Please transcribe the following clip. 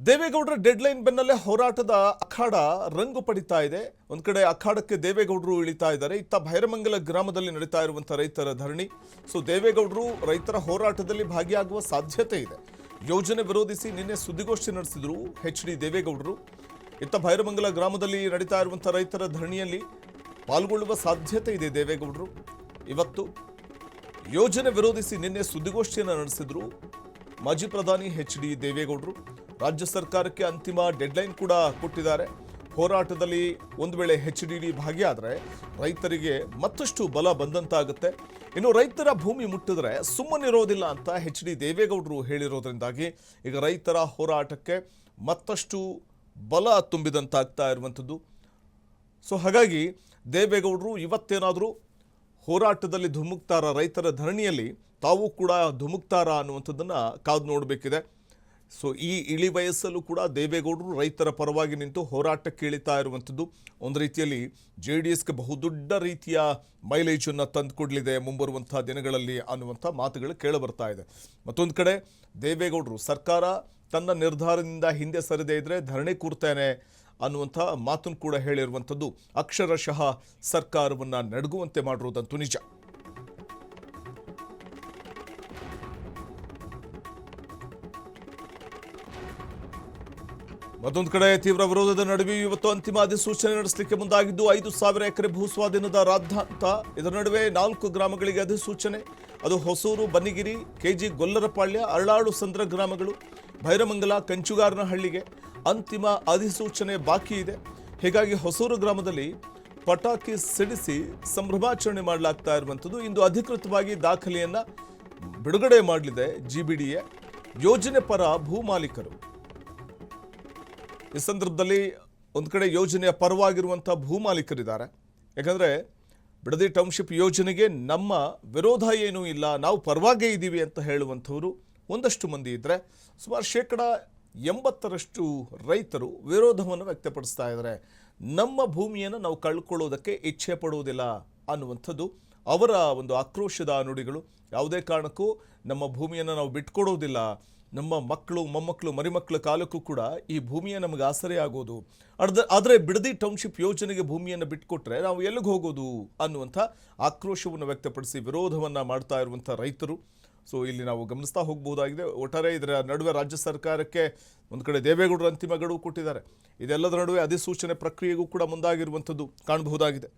ದೇವೇಗೌಡರ ಡೆಡ್ಲೈನ್ ಬೆನ್ನಲ್ಲೇ ಹೋರಾಟದ ಅಖಾಡ ರಂಗು ಪಡಿತಾ ಇದೆ. ಒಂದು ಕಡೆ ಅಖಾಡಕ್ಕೆ ದೇವೇಗೌಡರು ಇಳಿತಾ ಇದ್ದಾರೆ. ಇತ್ತ ಭೈರಮಂಗಲ ಗ್ರಾಮದಲ್ಲಿ ನಡೀತಾ ಇರುವಂತಹ ರೈತರ ಧರಣಿ. ಸೊ ದೇವೇಗೌಡರು ರೈತರ ಹೋರಾಟದಲ್ಲಿ ಭಾಗಿಯಾಗುವ ಸಾಧ್ಯತೆ ಇದೆ. ಯೋಜನೆ ವಿರೋಧಿಸಿ ನಿನ್ನೆ ಸುದ್ದಿಗೋಷ್ಠಿ ನಡೆಸಿದ್ರು ಎಚ್.ಡಿ. ದೇವೇಗೌಡರು. ಇತ್ತ ಭೈರಮಂಗಲ ಗ್ರಾಮದಲ್ಲಿ ನಡೀತಾ ಇರುವಂತಹ ರೈತರ ಧರಣಿಯಲ್ಲಿ ಪಾಲ್ಗೊಳ್ಳುವ ಸಾಧ್ಯತೆ ಇದೆ ದೇವೇಗೌಡರು. ಇವತ್ತು ಯೋಜನೆ ವಿರೋಧಿಸಿ ನಿನ್ನೆ ಸುದ್ದಿಗೋಷ್ಠಿಯನ್ನು ನಡೆಸಿದ್ರು ಮಾಜಿ ಪ್ರಧಾನಿ ಎಚ್.ಡಿ. ದೇವೇಗೌಡರು. ರಾಜ್ಯ ಸರ್ಕಾರಕ್ಕೆ ಅಂತಿಮ ಡೆಡ್ಲೈನ್ ಕೂಡ ಕೊಟ್ಟಿದ್ದಾರೆ. ಹೋರಾಟದಲ್ಲಿ ಒಂದು ವೇಳೆ ಎಚ್.ಡಿ. ಭಾಗಿಯಾದರೆ ರೈತರಿಗೆ ಮತ್ತಷ್ಟು ಬಲ ಬಂದಂತಾಗುತ್ತೆ. ಇನ್ನು ರೈತರ ಭೂಮಿ ಮುಟ್ಟಿದ್ರೆ ಸುಮ್ಮನಿರೋದಿಲ್ಲ ಅಂತ ಎಚ್.ಡಿ. ದೇವೇಗೌಡರು ಹೇಳಿರೋದ್ರಿಂದಾಗಿ ಈಗ ರೈತರ ಹೋರಾಟಕ್ಕೆ ಮತ್ತಷ್ಟು ಬಲ ತುಂಬಿದಂತಾಗ್ತಾ ಇರುವಂಥದ್ದು. ಸೊ ಹಾಗಾಗಿ ದೇವೇಗೌಡರು ಇವತ್ತೇನಾದರೂ ಹೋರಾಟದಲ್ಲಿ ಧುಮುಕ್ತಾರ, ರೈತರ ಧರಣಿಯಲ್ಲಿ ತಾವು ಕೂಡ ಧುಮುಕ್ತಾರ ಅನ್ನುವಂಥದ್ದನ್ನು ಕಾದು ನೋಡಬೇಕಿದೆ. ಸೊ ಈ ಇಳಿ ವಯಸ್ಸಲ್ಲೂ ಕೂಡ ದೇವೇಗೌಡರು ರೈತರ ಪರವಾಗಿ ನಿಂತು ಹೋರಾಟಕ್ಕೆ ಇಳಿತಾ ಇರುವಂಥದ್ದು ಒಂದು ರೀತಿಯಲ್ಲಿ JDSಗೆ ಬಹುದೊಡ್ಡ ರೀತಿಯ ಮೈಲೇಜನ್ನು ತಂದುಕೊಡಲಿದೆ ಮುಂಬರುವಂಥ ದಿನಗಳಲ್ಲಿ ಅನ್ನುವಂಥ ಮಾತುಗಳು ಕೇಳಿಬರ್ತಾ ಇದೆ. ಮತ್ತೊಂದು ಕಡೆ ದೇವೇಗೌಡರು ಸರ್ಕಾರ ತನ್ನ ನಿರ್ಧಾರದಿಂದ ಹಿಂದೆ ಸರಿದೇ ಇದ್ದರೆ ಧರಣಿ ಕೂರ್ತೇನೆ ಅನ್ನುವಂಥ ಮಾತನ್ನು ಕೂಡ ಹೇಳಿರುವಂಥದ್ದು ಅಕ್ಷರಶಃ ಸರ್ಕಾರವನ್ನು ನಡುಗುವಂತೆ ಮಾಡಿರುವುದಂತೂ ನಿಜ. ಮತ್ತೊಂದು ಕಡೆ ತೀವ್ರ ವಿರೋಧದ ನಡುವೆ ಇವತ್ತು ಅಂತಿಮ ಅಧಿಸೂಚನೆ ನಡೆಸಲಿಕ್ಕೆ ಮುಂದಾಗಿದ್ದು 5,000 ಎಕರೆ ಭೂ ಸ್ವಾಧೀನದ ರಾದ್ಧಾಂತ. ಇದರ ನಡುವೆ 4 ಗ್ರಾಮಗಳಿಗೆ ಅಧಿಸೂಚನೆ. ಅದು ಹೊಸೂರು, ಬನ್ನಿಗಿರಿ, KG ಗೊಲ್ಲರಪಾಳ್ಯ, ಅರಳಾಳು ಸಂದ್ರ ಗ್ರಾಮಗಳು. ಭೈರಮಂಗಲ, ಕಂಚುಗಾರನಹಳ್ಳಿಗೆ ಅಂತಿಮ ಅಧಿಸೂಚನೆ ಬಾಕಿ ಇದೆ. ಹೀಗಾಗಿ ಹೊಸೂರು ಗ್ರಾಮದಲ್ಲಿ ಪಟಾಕಿ ಸಿಡಿಸಿ ಸಂಭ್ರಮಾಚರಣೆ ಮಾಡಲಾಗ್ತಾ ಇರುವಂಥದ್ದು. ಇಂದು ಅಧಿಕೃತವಾಗಿ ದಾಖಲೆಯನ್ನು ಬಿಡುಗಡೆ ಮಾಡಲಿದೆ GBDA. ಯೋಜನೆ ಪರ ಭೂ ಮಾಲೀಕರು ಈ ಸಂದರ್ಭದಲ್ಲಿ ಒಂದು ಕಡೆ ಯೋಜನೆಯ ಪರವಾಗಿರುವಂಥ ಭೂ ಮಾಲೀಕರಿದ್ದಾರೆ. ಯಾಕಂದರೆ ಬಿಡದಿ ಟೌನ್ಶಿಪ್ ಯೋಜನೆಗೆ ನಮ್ಮ ವಿರೋಧ ಏನೂ ಇಲ್ಲ, ನಾವು ಪರವಾಗೇ ಇದ್ದೀವಿ ಅಂತ ಹೇಳುವಂಥವರು ಒಂದಷ್ಟು ಮಂದಿ ಇದ್ದರೆ, ಸುಮಾರು 80% ರೈತರು ವಿರೋಧವನ್ನು ವ್ಯಕ್ತಪಡಿಸ್ತಾ ಇದ್ದಾರೆ. ನಮ್ಮ ಭೂಮಿಯನ್ನು ನಾವು ಕಳ್ಕೊಳ್ಳೋದಕ್ಕೆ ಇಚ್ಛೆ ಪಡುವುದಿಲ್ಲ ಅನ್ನುವಂಥದ್ದು ಅವರ ಒಂದು ಆಕ್ರೋಶದ ನುಡಿಗಳು. ಯಾವುದೇ ಕಾರಣಕ್ಕೂ ನಮ್ಮ ಭೂಮಿಯನ್ನು ನಾವು ಬಿಟ್ಕೊಡೋದಿಲ್ಲ, ನಮ್ಮ ಮಕ್ಕಳು, ಮೊಮ್ಮಕ್ಕಳು, ಮರಿಮಕ್ಕಳ ಕಾಲಕ್ಕೂ ಕೂಡ ಈ ಭೂಮಿಯೇ ನಮಗೆ ಆಸರೆ ಆಗೋದು. ಆದರೆ ಬಿಡದಿ ಟೌನ್ಶಿಪ್ ಯೋಜನೆಗೆ ಭೂಮಿಯನ್ನು ಬಿಟ್ಕೊಟ್ರೆ ನಾವು ಎಲ್ಲಿಗೆ ಹೋಗೋದು ಅನ್ನುವಂಥ ಆಕ್ರೋಶವನ್ನು ವ್ಯಕ್ತಪಡಿಸಿ ವಿರೋಧವನ್ನು ಮಾಡ್ತಾ ಇರುವಂಥ ರೈತರು. ಸೊ ಇಲ್ಲಿ ನಾವು ಗಮನಿಸ್ತಾ ಹೋಗಬಹುದಾಗಿದೆ. ಒಟ್ಟಾರೆ ಇದರ ನಡುವೆ ರಾಜ್ಯ ಸರ್ಕಾರಕ್ಕೆ ಒಂದು ಕಡೆ ದೇವೇಗೌಡರು ಅಂತಿಮ ಗಡುವು ಕೊಟ್ಟಿದ್ದಾರೆ. ಇದೆಲ್ಲದರ ನಡುವೆ ಅಧಿಸೂಚನೆ ಪ್ರಕ್ರಿಯೆಗೂ ಕೂಡ ಮುಂದಾಗಿರುವಂಥದ್ದು ಕಾಣಬಹುದಾಗಿದೆ.